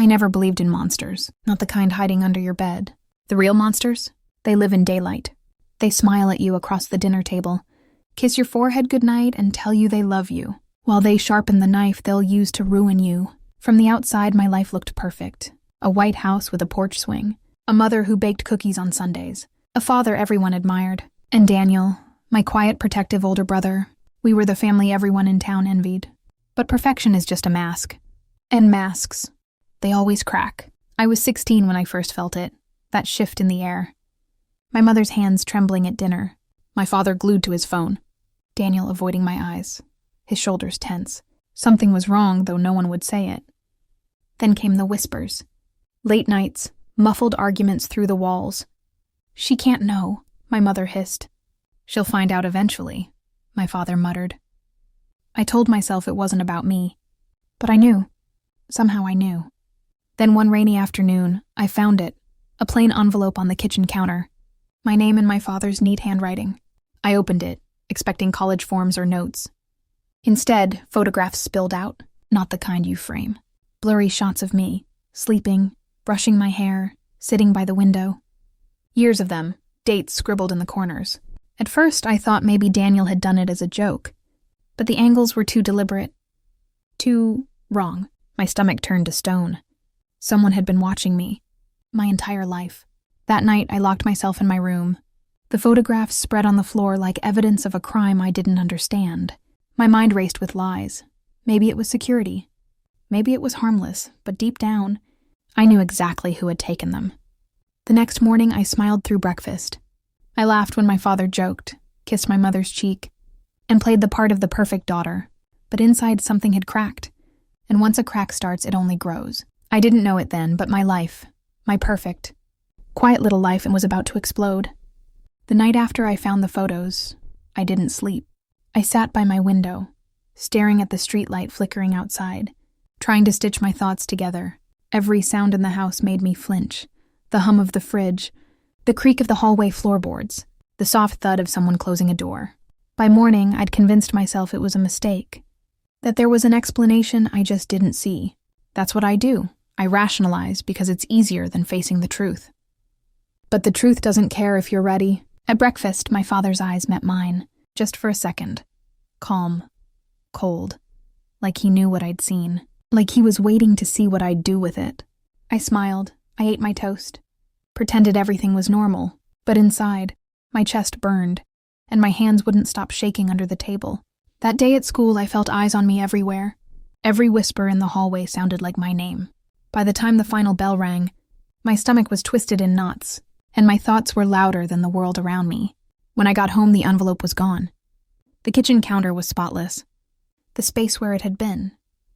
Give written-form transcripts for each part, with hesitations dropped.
I never believed in monsters, not the kind hiding under your bed. The real monsters? They live in daylight. They smile at you across the dinner table, kiss your forehead goodnight, and tell you they love you, while they sharpen the knife they'll use to ruin you. From the outside, my life looked perfect. A white house with a porch swing, a mother who baked cookies on Sundays, a father everyone admired, and Daniel, my quiet, protective older brother. We were the family everyone in town envied. But perfection is just a mask. And masks, they always crack. I was 16 when I first felt it, that shift in the air. My mother's hands trembling at dinner, my father glued to his phone, Daniel avoiding my eyes, his shoulders tense. Something was wrong, though no one would say it. Then came the whispers. Late nights, muffled arguments through the walls. She can't know, my mother hissed. She'll find out eventually, my father muttered. I told myself it wasn't about me, but I knew. Somehow I knew. Then one rainy afternoon, I found it, a plain envelope on the kitchen counter, my name in my father's neat handwriting. I opened it, expecting college forms or notes. Instead, photographs spilled out, not the kind you frame. Blurry shots of me, sleeping, brushing my hair, sitting by the window. Years of them, dates scribbled in the corners. At first, I thought maybe Daniel had done it as a joke, but the angles were too deliberate. Too wrong. My stomach turned to stone. Someone had been watching me, my entire life. That night, I locked myself in my room. The photographs spread on the floor like evidence of a crime I didn't understand. My mind raced with lies. Maybe it was security. Maybe it was harmless, but deep down, I knew exactly who had taken them. The next morning, I smiled through breakfast. I laughed when my father joked, kissed my mother's cheek, and played the part of the perfect daughter. But inside, something had cracked. And once a crack starts, it only grows. I didn't know it then, but my life, my perfect, quiet little life, was about to explode. The night after I found the photos, I didn't sleep. I sat by my window, staring at the streetlight flickering outside, trying to stitch my thoughts together. Every sound in the house made me flinch. The hum of the fridge, the creak of the hallway floorboards, the soft thud of someone closing a door. By morning, I'd convinced myself it was a mistake, that there was an explanation I just didn't see. That's what I do. I rationalize because it's easier than facing the truth. But the truth doesn't care if you're ready. At breakfast, my father's eyes met mine, just for a second. Calm, cold, like he knew what I'd seen, like he was waiting to see what I'd do with it. I smiled, I ate my toast, pretended everything was normal, but inside, my chest burned, and my hands wouldn't stop shaking under the table. That day at school, I felt eyes on me everywhere. Every whisper in the hallway sounded like my name. By the time the final bell rang, my stomach was twisted in knots, and my thoughts were louder than the world around me. When I got home, the envelope was gone. The kitchen counter was spotless. The space where it had been,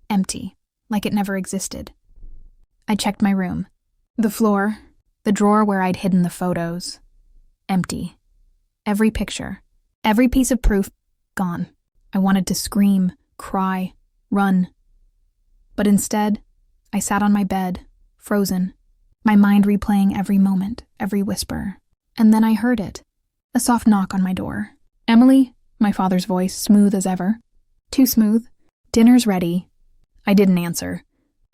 empty, like it never existed. I checked my room. The floor, the drawer where I'd hidden the photos, empty. Every picture, every piece of proof, gone. I wanted to scream, cry, run. But instead, I sat on my bed, frozen, my mind replaying every moment, every whisper. And then I heard it. A soft knock on my door. "Emily?" My father's voice, smooth as ever. Too smooth. "Dinner's ready." I didn't answer.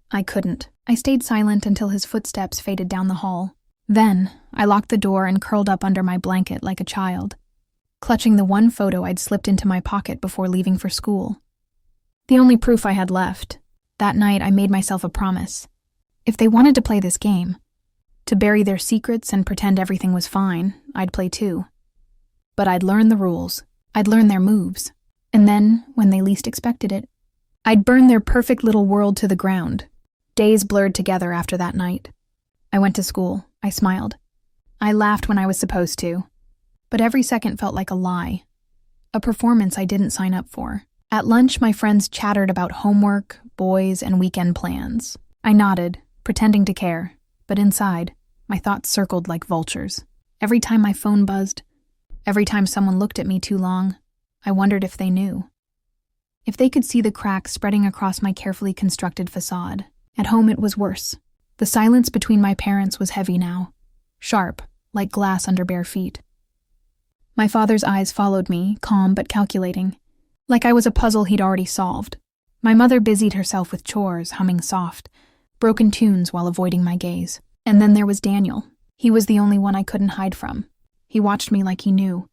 I couldn't. I stayed silent until his footsteps faded down the hall. Then, I locked the door and curled up under my blanket like a child, clutching the one photo I'd slipped into my pocket before leaving for school. The only proof I had left. That night, I made myself a promise. If they wanted to play this game, to bury their secrets and pretend everything was fine, I'd play too. But I'd learn the rules. I'd learn their moves. And then, when they least expected it, I'd burn their perfect little world to the ground. Days blurred together after that night. I went to school. I smiled. I laughed when I was supposed to. But every second felt like a lie. A performance I didn't sign up for. At lunch, my friends chattered about homework, boys, and weekend plans. I nodded, pretending to care. But inside, my thoughts circled like vultures. Every time my phone buzzed, every time someone looked at me too long, I wondered if they knew. If they could see the cracks spreading across my carefully constructed facade. At home, it was worse. The silence between my parents was heavy now, sharp, like glass under bare feet. My father's eyes followed me, calm but calculating, like I was a puzzle he'd already solved. My mother busied herself with chores, humming soft, broken tunes while avoiding my gaze. And then there was Daniel. He was the only one I couldn't hide from. He watched me like he knew,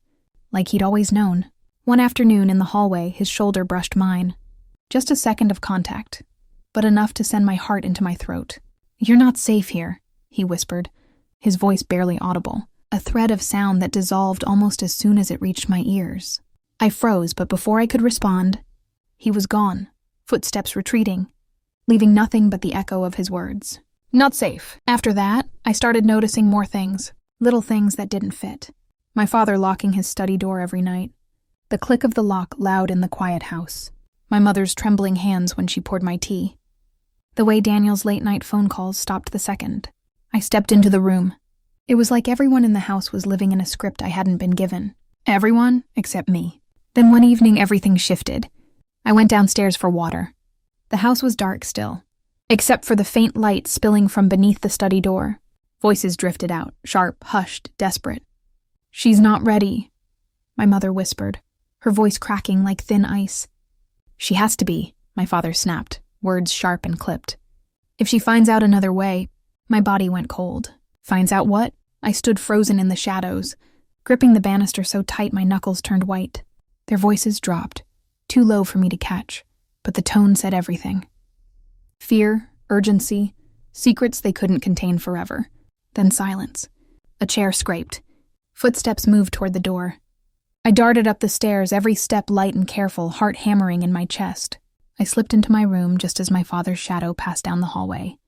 like he'd always known. One afternoon in the hallway, his shoulder brushed mine. Just a second of contact, but enough to send my heart into my throat. "You're not safe here," he whispered, his voice barely audible, a thread of sound that dissolved almost as soon as it reached my ears. I froze, but before I could respond, he was gone, footsteps retreating, leaving nothing but the echo of his words. Not safe. After that, I started noticing more things, little things that didn't fit. My father locking his study door every night, the click of the lock loud in the quiet house, my mother's trembling hands when she poured my tea, the way Daniel's late-night phone calls stopped the second I stepped into the room. It was like everyone in the house was living in a script I hadn't been given. Everyone except me. Then one evening, everything shifted. I went downstairs for water. The house was dark still, except for the faint light spilling from beneath the study door. Voices drifted out, sharp, hushed, desperate. "She's not ready," my mother whispered, her voice cracking like thin ice. "She has to be," my father snapped, words sharp and clipped. "If she finds out another way..." My body went cold. Finds out what? I stood frozen in the shadows, gripping the banister so tight my knuckles turned white. Their voices dropped, too low for me to catch, but the tone said everything. Fear, urgency, secrets they couldn't contain forever. Then silence. A chair scraped. Footsteps moved toward the door. I darted up the stairs, every step light and careful, heart hammering in my chest. I slipped into my room just as my father's shadow passed down the hallway,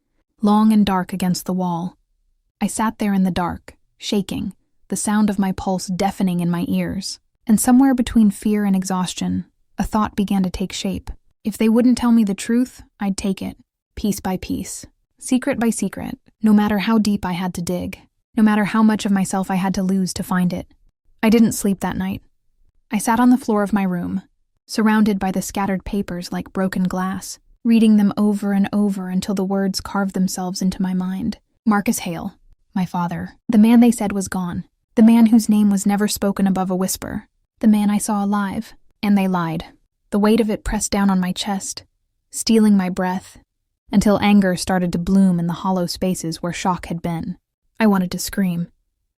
long and dark against the wall. I sat there in the dark, shaking, the sound of my pulse deafening in my ears. And somewhere between fear and exhaustion, a thought began to take shape. If they wouldn't tell me the truth, I'd take it, piece by piece, secret by secret, no matter how deep I had to dig, no matter how much of myself I had to lose to find it. I didn't sleep that night. I sat on the floor of my room, surrounded by the scattered papers like broken glass, reading them over and over until the words carved themselves into my mind. Marcus Hale, my father, the man they said was gone, the man whose name was never spoken above a whisper, the man I saw alive. And they lied. The weight of it pressed down on my chest, stealing my breath, until anger started to bloom in the hollow spaces where shock had been. I wanted to scream,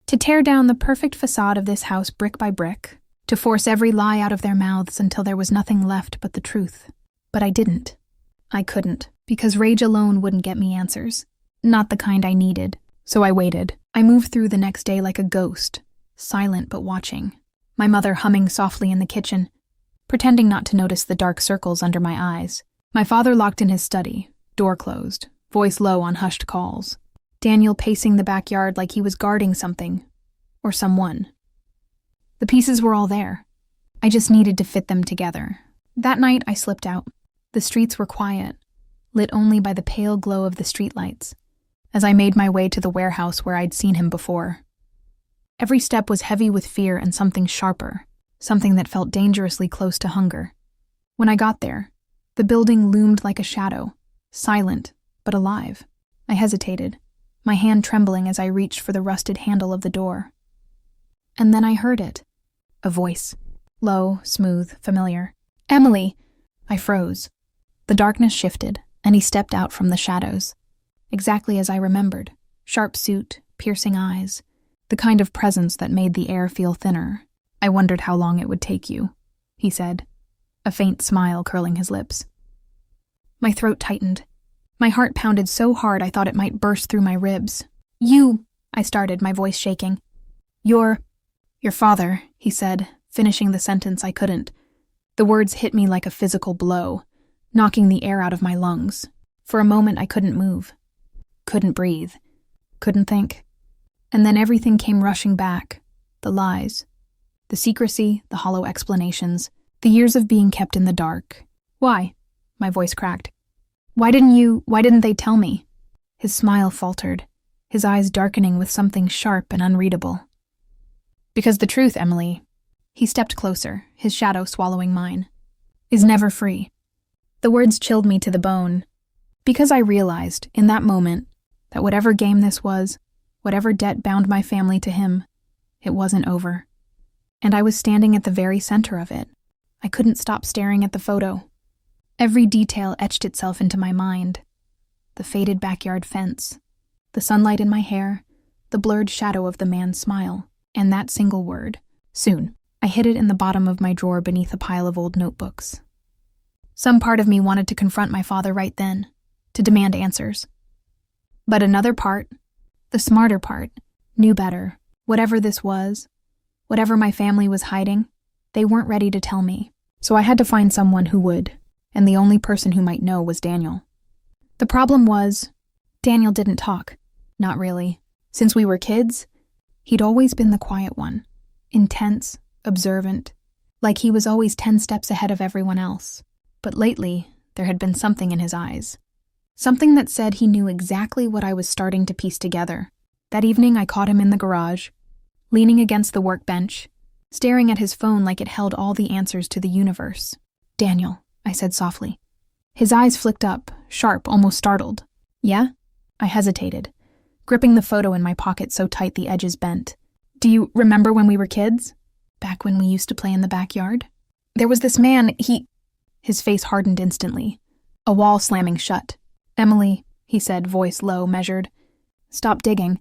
to tear down the perfect facade of this house brick by brick, to force every lie out of their mouths until there was nothing left but the truth. But I didn't. I couldn't, because rage alone wouldn't get me answers. Not the kind I needed. So I waited. I moved through the next day like a ghost, silent but watching. My mother humming softly in the kitchen, pretending not to notice the dark circles under my eyes. My father locked in his study, door closed, voice low on hushed calls. Daniel pacing the backyard like he was guarding something, or someone. The pieces were all there. I just needed to fit them together. That night I slipped out. The streets were quiet, lit only by the pale glow of the streetlights, as I made my way to the warehouse where I'd seen him before. Every step was heavy with fear and something sharper, something that felt dangerously close to hunger. When I got there, the building loomed like a shadow, silent but alive. I hesitated, my hand trembling as I reached for the rusted handle of the door. And then I heard it. A voice. Low, smooth, familiar. "Emily!" I froze. The darkness shifted, and he stepped out from the shadows. Exactly as I remembered. Sharp suit, piercing eyes, the kind of presence that made the air feel thinner. "I wondered how long it would take you," he said, a faint smile curling his lips. My throat tightened. My heart pounded so hard I thought it might burst through my ribs. I started, my voice shaking. Your father," he said, finishing the sentence I couldn't. The words hit me like a physical blow, knocking the air out of my lungs. For a moment I couldn't move, couldn't breathe, couldn't think. And then everything came rushing back. The lies, the secrecy, the hollow explanations, the years of being kept in the dark. "Why?" My voice cracked. Why didn't they tell me?" His smile faltered, his eyes darkening with something sharp and unreadable. "Because the truth, Emily," he stepped closer, his shadow swallowing mine, "is never free." The words chilled me to the bone, because I realized, in that moment, that whatever game this was, whatever debt bound my family to him, it wasn't over. And I was standing at the very center of it. I couldn't stop staring at the photo. Every detail etched itself into my mind. the faded backyard fence, the sunlight in my hair, the blurred shadow of the man's smile, and that single word, soon. I hid it in the bottom of my drawer beneath a pile of old notebooks. Some part of me wanted to confront my father right then, to demand answers. But another part, the smarter part, knew better. Whatever this was, whatever my family was hiding, they weren't ready to tell me. So I had to find someone who would, and the only person who might know was Daniel. The problem was, Daniel didn't talk. Not really. Since we were kids, he'd always been the quiet one, intense, observant, like he was always 10 steps ahead of everyone else. But lately, there had been something in his eyes. Something that said he knew exactly what I was starting to piece together. That evening, I caught him in the garage, leaning against the workbench, staring at his phone like it held all the answers to the universe. "Daniel," I said softly. His eyes flicked up, sharp, almost startled. "Yeah?" I hesitated, gripping the photo in my pocket so tight the edges bent. "Do you remember when we were kids? Back when we used to play in the backyard? There was this man, His face hardened instantly, a wall slamming shut. "Emily," he said, voice low, measured. "Stop digging."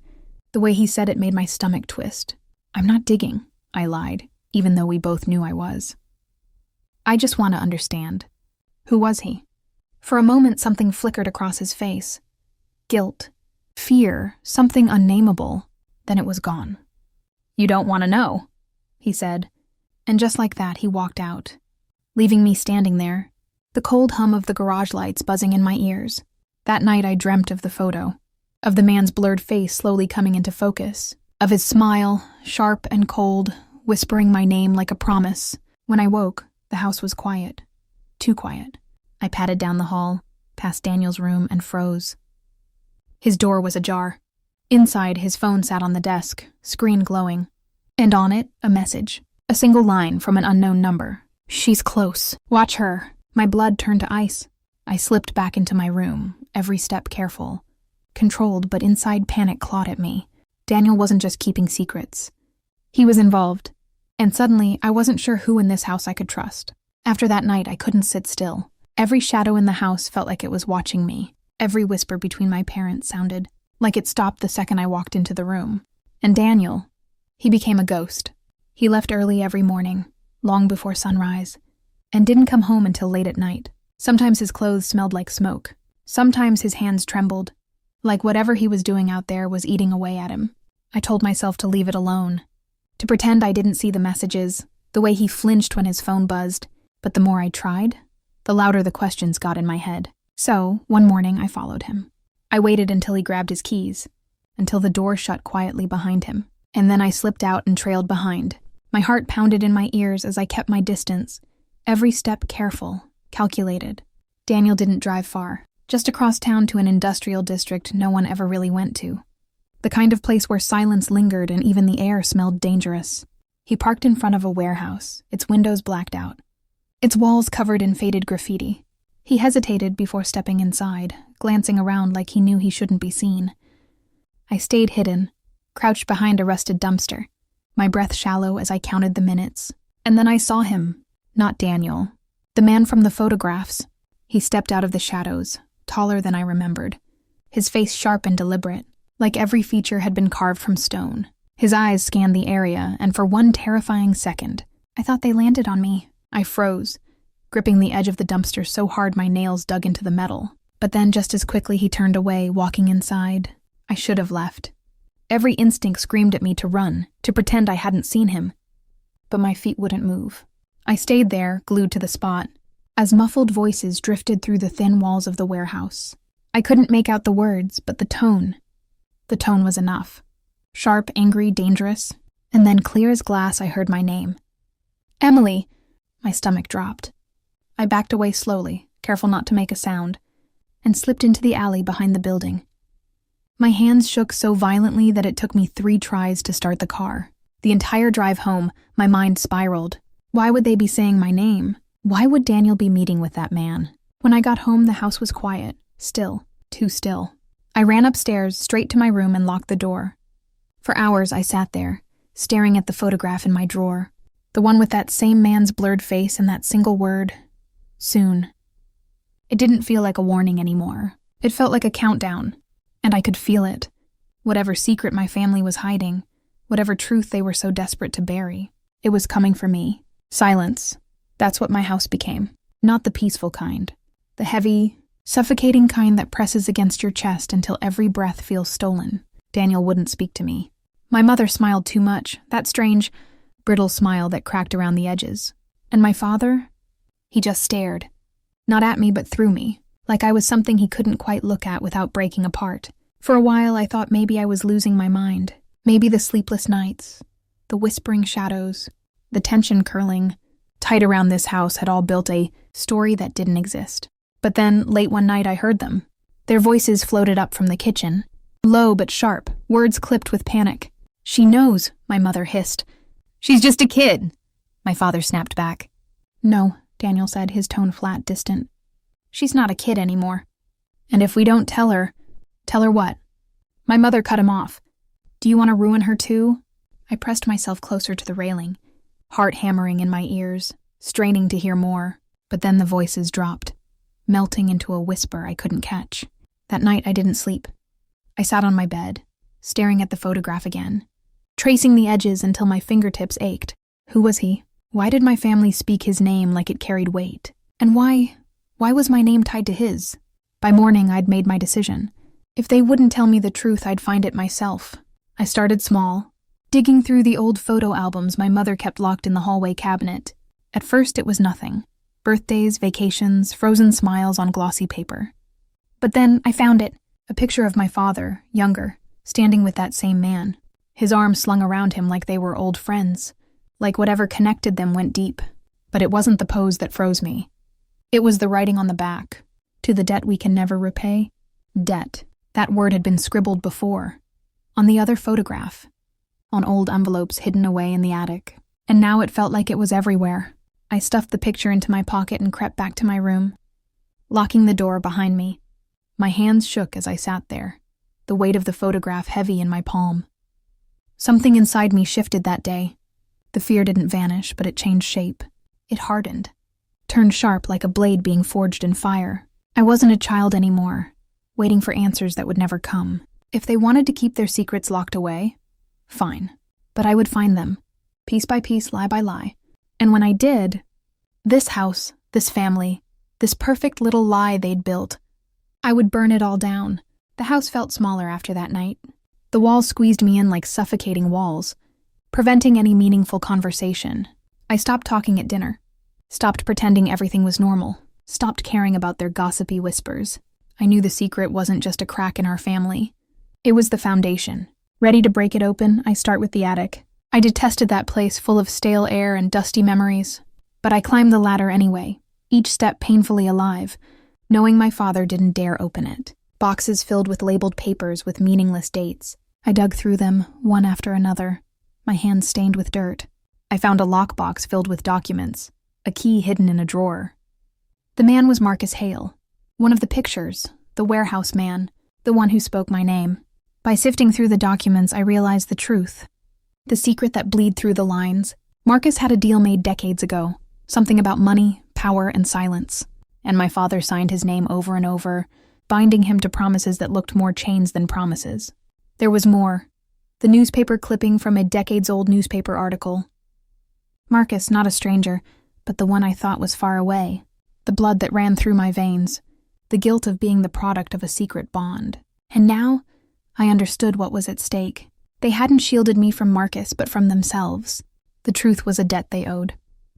The way he said it made my stomach twist. "I'm not digging," I lied, even though we both knew I was. "I just want to understand. Who was he?" For a moment, something flickered across his face. Guilt, fear, something unnameable. Then it was gone. "You don't want to know," he said. And just like that, he walked out, leaving me standing there, the cold hum of the garage lights buzzing in my ears. That night I dreamt of the photo, of the man's blurred face slowly coming into focus, of his smile, sharp and cold, whispering my name like a promise. When I woke, the house was quiet. Too quiet. I padded down the hall, past Daniel's room, and froze. His door was ajar. Inside, his phone sat on the desk, screen glowing. And on it, a message. A single line from an unknown number. "She's close. Watch her." My blood turned to ice. I slipped back into my room, every step careful. Controlled, but inside panic clawed at me. Daniel wasn't just keeping secrets. He was involved. And suddenly, I wasn't sure who in this house I could trust. After that night, I couldn't sit still. Every shadow in the house felt like it was watching me. Every whisper between my parents sounded like it stopped the second I walked into the room. And Daniel, he became a ghost. He left early every morning, long before sunrise, and didn't come home until late at night. Sometimes his clothes smelled like smoke. Sometimes his hands trembled, like whatever he was doing out there was eating away at him. I told myself to leave it alone, to pretend I didn't see the messages, the way he flinched when his phone buzzed. But the more I tried, the louder the questions got in my head. So, one morning I followed him. I waited until he grabbed his keys, until the door shut quietly behind him, and then I slipped out and trailed behind. My heart pounded in my ears as I kept my distance, every step careful, calculated. Daniel didn't drive far, just across town to an industrial district no one ever really went to. The kind of place where silence lingered and even the air smelled dangerous. He parked in front of a warehouse, its windows blacked out, its walls covered in faded graffiti. He hesitated before stepping inside, glancing around like he knew he shouldn't be seen. I stayed hidden, crouched behind a rusted dumpster, my breath shallow as I counted the minutes. And then I saw him, not Daniel, the man from the photographs. He stepped out of the shadows, taller than I remembered, his face sharp and deliberate, like every feature had been carved from stone. His eyes scanned the area, and for one terrifying second, I thought they landed on me. I froze, gripping the edge of the dumpster so hard my nails dug into the metal. But then just as quickly he turned away, walking inside. I should have left. Every instinct screamed at me to run, to pretend I hadn't seen him. But my feet wouldn't move. I stayed there, glued to the spot, as muffled voices drifted through the thin walls of the warehouse. I couldn't make out the words, but the tone was enough. Sharp, angry, dangerous, and then clear as glass I heard my name. "Emily!" My stomach dropped. I backed away slowly, careful not to make a sound, and slipped into the alley behind the building. My hands shook so violently that it took me 3 tries to start the car. The entire drive home, my mind spiraled. Why would they be saying my name? Why would Daniel be meeting with that man? When I got home, the house was quiet, still, too still. I ran upstairs, straight to my room, and locked the door. For hours I sat there, staring at the photograph in my drawer, the one with that same man's blurred face and that single word, soon. It didn't feel like a warning anymore, It felt like a countdown, and I could feel it. Whatever secret my family was hiding, whatever truth they were so desperate to bury, it was coming for me. Silence. That's what my house became. Not the peaceful kind. The heavy, suffocating kind that presses against your chest until every breath feels stolen. Daniel wouldn't speak to me. My mother smiled too much, that strange, brittle smile that cracked around the edges. And my father? He just stared. Not at me, but through me, like I was something he couldn't quite look at without breaking apart. For a while, I thought maybe I was losing my mind. Maybe the sleepless nights, the whispering shadows, the tension curling tight around this house had all built a story that didn't exist. But then, late one night, I heard them. Their voices floated up from the kitchen. Low but sharp, words clipped with panic. "She knows," my mother hissed. "She's just a kid," my father snapped back. "No," Daniel said, his tone flat, distant. "She's not a kid anymore. And if we don't tell her what?" My mother cut him off. "Do you want to ruin her too?" I pressed myself closer to the railing, heart hammering in my ears, straining to hear more. But then the voices dropped, melting into a whisper I couldn't catch. That night I didn't sleep. I sat on my bed, staring at the photograph again, tracing the edges until my fingertips ached. Who was he? Why did my family speak his name like it carried weight? And why was my name tied to his? By morning, I'd made my decision. If they wouldn't tell me the truth, I'd find it myself. I started small, digging through the old photo albums my mother kept locked in the hallway cabinet. At first, it was nothing. Birthdays, vacations, frozen smiles on glossy paper. But then I found it, a picture of my father, younger, standing with that same man, his arms slung around him like they were old friends, like whatever connected them went deep. But it wasn't the pose that froze me. It was the writing on the back. "To the debt we can never repay." Debt. That word had been scribbled before. On the other photograph. On old envelopes hidden away in the attic. And now it felt like it was everywhere. I stuffed the picture into my pocket and crept back to my room, locking the door behind me. My hands shook as I sat there, the weight of the photograph heavy in my palm. Something inside me shifted that day. The fear didn't vanish, but it changed shape. It hardened, turned sharp like a blade being forged in fire. I wasn't a child anymore, waiting for answers that would never come. If they wanted to keep their secrets locked away, fine. But I would find them, piece by piece, lie by lie. And when I did, this house, this family, this perfect little lie they'd built, I would burn it all down. The house felt smaller after that night. The walls squeezed me in like suffocating walls, preventing any meaningful conversation. I stopped talking at dinner, stopped pretending everything was normal, stopped caring about their gossipy whispers. I knew the secret wasn't just a crack in our family. It was the foundation. Ready to break it open, I start with the attic. I detested that place full of stale air and dusty memories, but I climbed the ladder anyway, each step painfully alive, knowing my father didn't dare open it. Boxes filled with labeled papers with meaningless dates. I dug through them, one after another, my hands stained with dirt. I found a lockbox filled with documents, a key hidden in a drawer. The man was Marcus Hale, one of the pictures, the warehouse man, the one who spoke my name. By sifting through the documents, I realized the truth. The secret that bleed through the lines. Marcus had a deal made decades ago, something about money, power, and silence. And my father signed his name over and over, binding him to promises that looked more chains than promises. There was more. The newspaper clipping from a decades-old newspaper article. Marcus, not a stranger, but the one I thought was far away. The blood that ran through my veins. The guilt of being the product of a secret bond. And now, I understood what was at stake. They hadn't shielded me from Marcus, but from themselves. The truth was a debt they owed.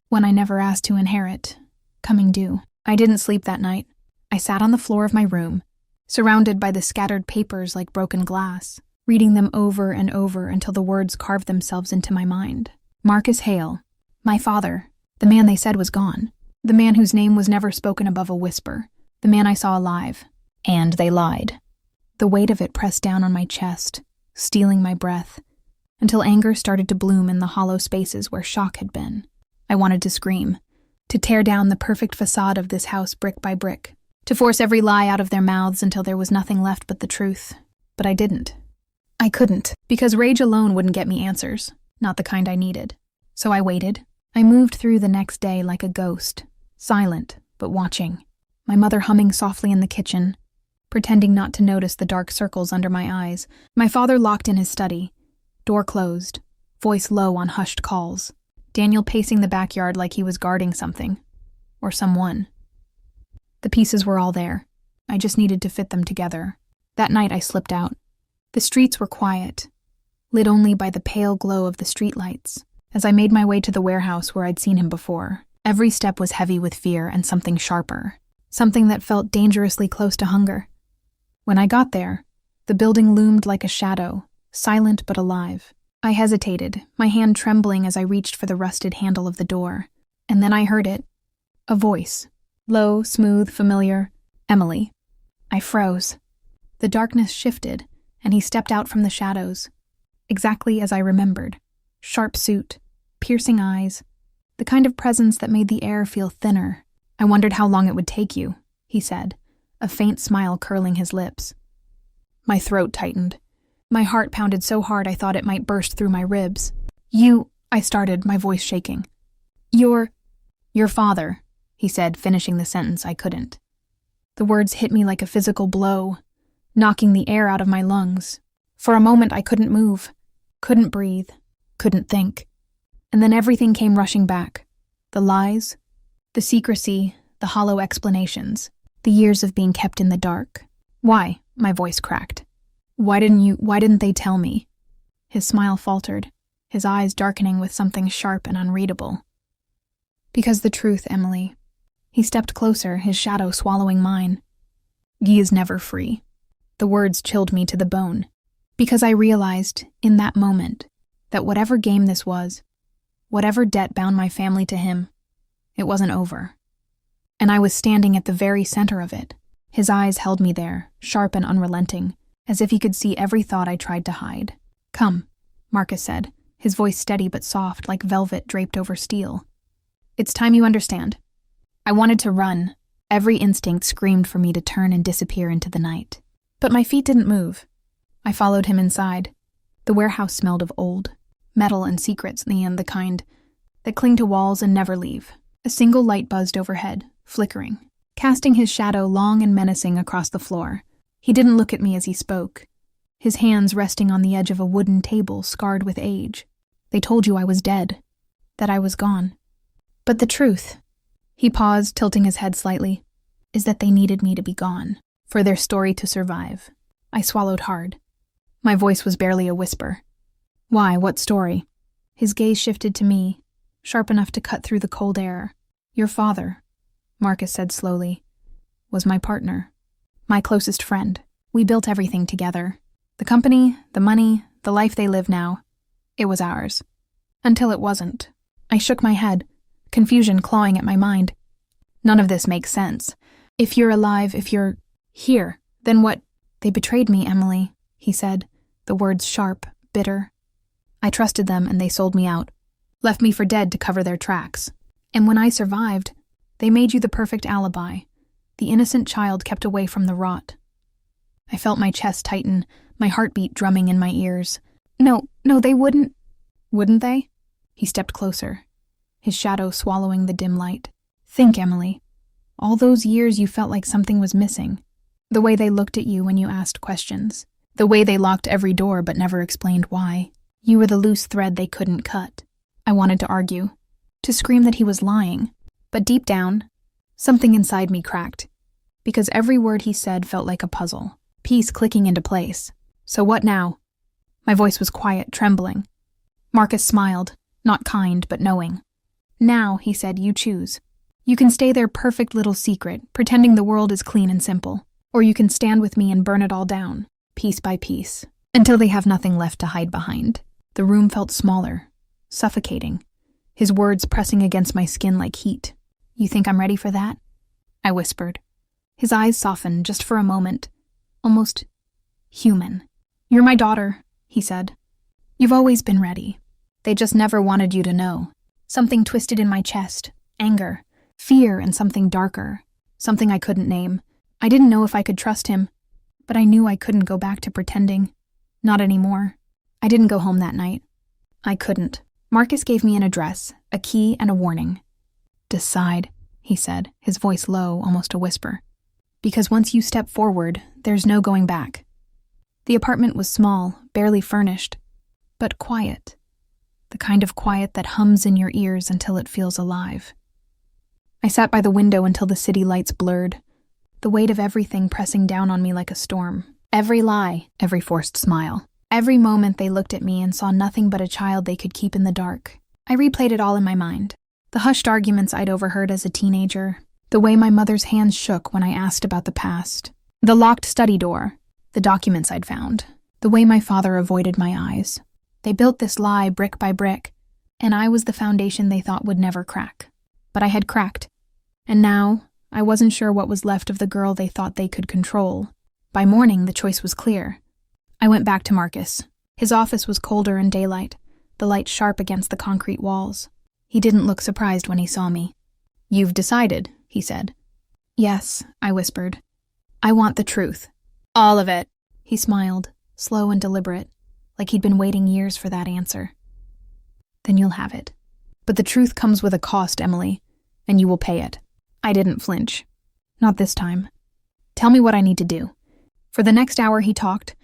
One I never asked to inherit. Coming due. I didn't sleep that night. I sat on the floor of my room, surrounded by the scattered papers like broken glass, reading them over and over until the words carved themselves into my mind. Marcus Hale. My father. The man they said was gone. The man whose name was never spoken above a whisper. The man I saw alive. And they lied. The weight of it pressed down on my chest, stealing my breath, until anger started to bloom in the hollow spaces where shock had been. I wanted to scream, to tear down the perfect facade of this house brick by brick, to force every lie out of their mouths until there was nothing left but the truth. But I didn't. I couldn't, because rage alone wouldn't get me answers, not the kind I needed. So I waited. I moved through the next day like a ghost, silent, but watching. My mother humming softly in the kitchen, pretending not to notice the dark circles under my eyes. My father locked in his study. Door closed, voice low on hushed calls. Daniel pacing the backyard like he was guarding something. Or someone. The pieces were all there. I just needed to fit them together. That night I slipped out. The streets were quiet, lit only by the pale glow of the streetlights. As I made my way to the warehouse where I'd seen him before, every step was heavy with fear and something sharper. Something that felt dangerously close to hunger. When I got there, the building loomed like a shadow, silent but alive. I hesitated, my hand trembling as I reached for the rusted handle of the door. And then I heard it. A voice. Low, smooth, familiar. Emily. I froze. The darkness shifted, and he stepped out from the shadows. Exactly as I remembered. Sharp suit, piercing eyes, the kind of presence that made the air feel thinner. I wondered how long it would take you, he said, a faint smile curling his lips. My throat tightened. My heart pounded so hard I thought it might burst through my ribs. I started, my voice shaking. Your father, he said, finishing the sentence I couldn't. The words hit me like a physical blow, knocking the air out of my lungs. For a moment I couldn't move, couldn't breathe, couldn't think. And then everything came rushing back. The lies, the secrecy, the hollow explanations, the years of being kept in the dark. Why? My voice cracked. Why didn't they tell me? His smile faltered, his eyes darkening with something sharp and unreadable. Because the truth, Emily. He stepped closer, his shadow swallowing mine. He is never free. The words chilled me to the bone. Because I realized, in that moment, that whatever game this was, whatever debt bound my family to him, it wasn't over. And I was standing at the very center of it. His eyes held me there, sharp and unrelenting, as if he could see every thought I tried to hide. Come, Marcus said, his voice steady but soft like velvet draped over steel. It's time you understand. I wanted to run. Every instinct screamed for me to turn and disappear into the night. But my feet didn't move. I followed him inside. The warehouse smelled of old, metal and secrets, the kind that cling to walls and never leave. A single light buzzed overhead, flickering, casting his shadow long and menacing across the floor. He didn't look at me as he spoke, his hands resting on the edge of a wooden table scarred with age. They told you I was dead, that I was gone. But the truth, he paused, tilting his head slightly, is that they needed me to be gone, for their story to survive. I swallowed hard. My voice was barely a whisper. Why? What story? His gaze shifted to me, sharp enough to cut through the cold air. Your father, Marcus said slowly, was my partner, my closest friend. We built everything together. The company, the money, the life they live now. It was ours. Until it wasn't. I shook my head, confusion clawing at my mind. None of this makes sense. If you're alive, if you're here, then what? They betrayed me, Emily, he said, the words sharp, bitter. I trusted them and they sold me out, left me for dead to cover their tracks. And when I survived, they made you the perfect alibi, the innocent child kept away from the rot. I felt my chest tighten, my heartbeat drumming in my ears. No, they wouldn't. Wouldn't they? He stepped closer, his shadow swallowing the dim light. Think, Emily. All those years you felt like something was missing. The way they looked at you when you asked questions. The way they locked every door but never explained why. You were the loose thread they couldn't cut. I wanted to argue, to scream that he was lying. But deep down, something inside me cracked. Because every word he said felt like a puzzle, piece clicking into place. So what now? My voice was quiet, trembling. Marcus smiled, not kind, but knowing. Now, he said, you choose. You can stay their perfect little secret, pretending the world is clean and simple. Or you can stand with me and burn it all down, piece by piece, until they have nothing left to hide behind. The room felt smaller, suffocating, his words pressing against my skin like heat. You think I'm ready for that? I whispered. His eyes softened just for a moment, almost human. You're my daughter, he said. You've always been ready. They just never wanted you to know. Something twisted in my chest, anger, fear, and something darker, something I couldn't name. I didn't know if I could trust him, but I knew I couldn't go back to pretending. Not anymore. I didn't go home that night. I couldn't. Marcus gave me an address, a key, and a warning. Decide, he said, his voice low, almost a whisper. Because once you step forward, There's no going back. The apartment was small, barely furnished, but quiet. The kind of quiet that hums in your ears until it feels alive. I sat by the window until the city lights blurred, the weight of everything pressing down on me like a storm. Every lie, every forced smile. Every moment they looked at me and saw nothing but a child they could keep in the dark. I replayed it all in my mind. The hushed arguments I'd overheard as a teenager, the way my mother's hands shook when I asked about the past, the locked study door, the documents I'd found, the way my father avoided my eyes. They built this lie brick by brick, and I was the foundation they thought would never crack. But I had cracked, and now I wasn't sure what was left of the girl they thought they could control. By morning, the choice was clear. I went back to Marcus. His office was colder in daylight, the light sharp against the concrete walls. He didn't look surprised when he saw me. "You've decided," he said. "Yes," I whispered. "I want the truth. All of it." He smiled, slow and deliberate, like he'd been waiting years for that answer. "Then you'll have it. But the truth comes with a cost, Emily, and you will pay it." I didn't flinch. Not this time. "Tell me what I need to do." For the next hour he talked,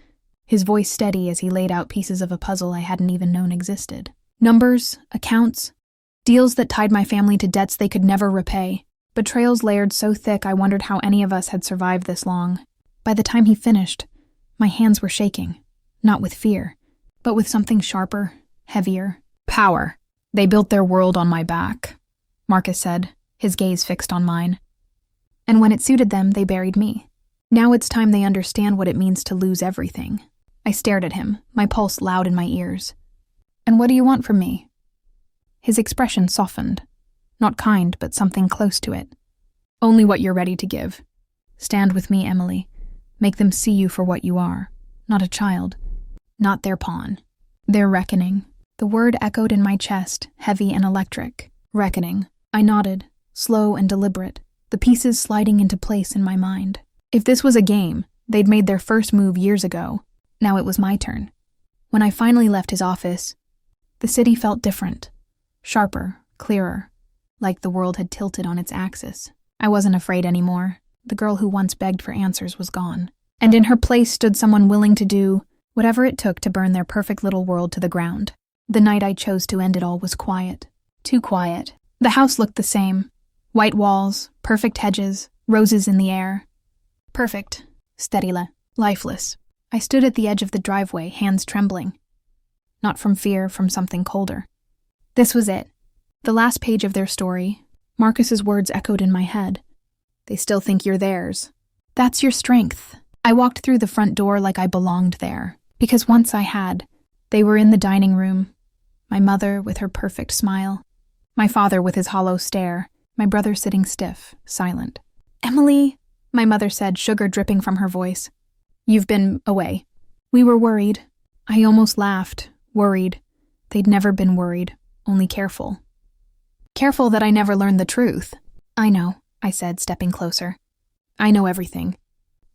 his voice steady as he laid out pieces of a puzzle I hadn't even known existed. Numbers, accounts, deals that tied my family to debts they could never repay. Betrayals layered so thick I wondered how any of us had survived this long. By the time he finished, my hands were shaking, not with fear, but with something sharper, heavier. "Power. They built their world on my back," Marcus said, his gaze fixed on mine. "And when it suited them, they buried me. Now it's time they understand what it means to lose everything." I stared at him, my pulse loud in my ears. "And what do you want from me?" His expression softened. Not kind, but something close to it. "Only what you're ready to give. Stand with me, Emily. Make them see you for what you are. Not a child. Not their pawn. Their reckoning." The word echoed in my chest, heavy and electric. Reckoning. I nodded, slow and deliberate, the pieces sliding into place in my mind. If this was a game, they'd made their first move years ago. Now it was my turn. When I finally left his office, the city felt different. Sharper, clearer, like the world had tilted on its axis. I wasn't afraid anymore. The girl who once begged for answers was gone. And in her place stood someone willing to do whatever it took to burn their perfect little world to the ground. The night I chose to end it all was quiet. Too quiet. The house looked the same. White walls, perfect hedges, roses in the air. Perfect. Sterile. Lifeless. I stood at the edge of the driveway, hands trembling. Not from fear, from something colder. This was it. The last page of their story. Marcus's words echoed in my head. "They still think you're theirs. That's your strength." I walked through the front door like I belonged there, because once I had. They were in the dining room. My mother with her perfect smile. My father with his hollow stare. My brother sitting stiff, silent. "Emily," my mother said, sugar dripping from her voice. "You've been away." "We were worried." I almost laughed. Worried. They'd never been worried, only careful. Careful that I never learned the truth. "I know," I said, stepping closer. "I know everything."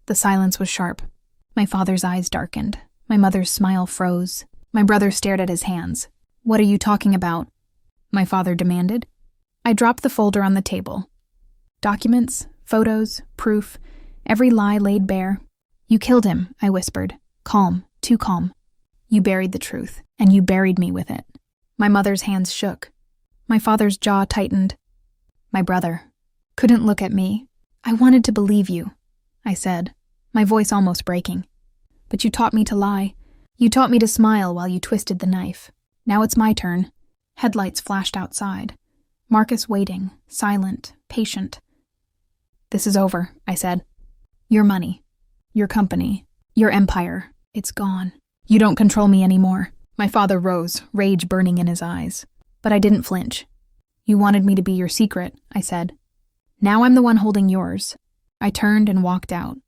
The silence was sharp. My father's eyes darkened. My mother's smile froze. My brother stared at his hands. "What are you talking about?" my father demanded. I dropped the folder on the table. Documents, photos, proof, every lie laid bare. "You killed him," I whispered. Calm, too calm. "You buried the truth, and you buried me with it." My mother's hands shook. My father's jaw tightened. My brother couldn't look at me. "I wanted to believe you," I said, my voice almost breaking. "But you taught me to lie. You taught me to smile while you twisted the knife. Now it's my turn." Headlights flashed outside. Marcus waiting, silent, patient. "This is over," I said. "Your money, your company, your empire, it's gone. You don't control me anymore." My father rose, rage burning in his eyes. But I didn't flinch. "You wanted me to be your secret," I said. "Now I'm the one holding yours." I turned and walked out,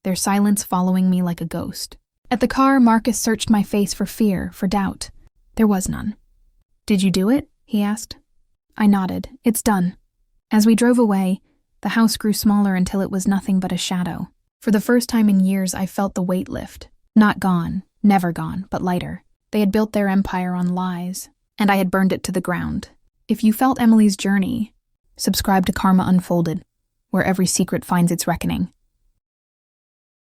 their silence following me like a ghost. At the car, Marcus searched my face for fear, for doubt. There was none. "Did you do it?" he asked. I nodded. "It's done." As we drove away, the house grew smaller until it was nothing but a shadow. For the first time in years, I felt the weight lift. Not gone, never gone, but lighter. They had built their empire on lies, and I had burned it to the ground. If you felt Emily's journey, subscribe to Karma Unfolded, where every secret finds its reckoning.